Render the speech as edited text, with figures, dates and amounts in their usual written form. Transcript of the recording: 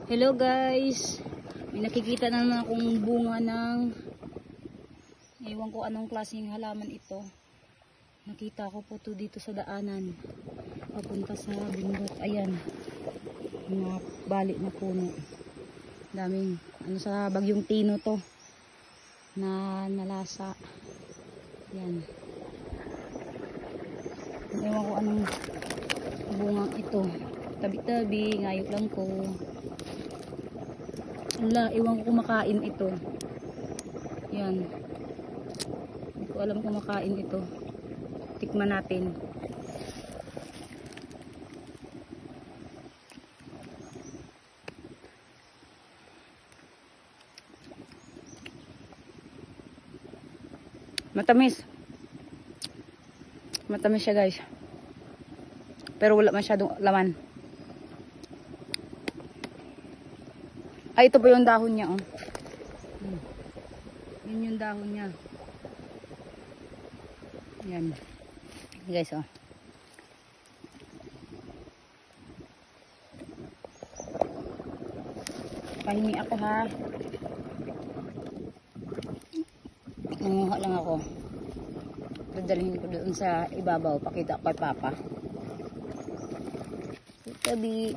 Hello guys, may nakikita na naman akong bunga ng ewan ko anong klaseng halaman ito. Nakita ko po to dito sa daanan papunta sa bundok. Ayan, nabali na puno. Daming ano sa bagyong Tino to na nalasa. Yan, ewan ko anong bungang ito. Tabi-tabi, ngayok lang ko. Wala, iwan ko kumakain ito. Yan. Hindi ko alam kumakain ito. Tikman natin. Matamis. Matamis siya guys. Pero wala masyadong laman. Ay, ito po yung dahon niya, oh. Yun yung dahon niya. Yan. Guys, oh. Pahingi ako, ha. Nanguha lang ako. Dadalhin ko doon sa ibabaw. Pakita ko kay Papa. Tabi.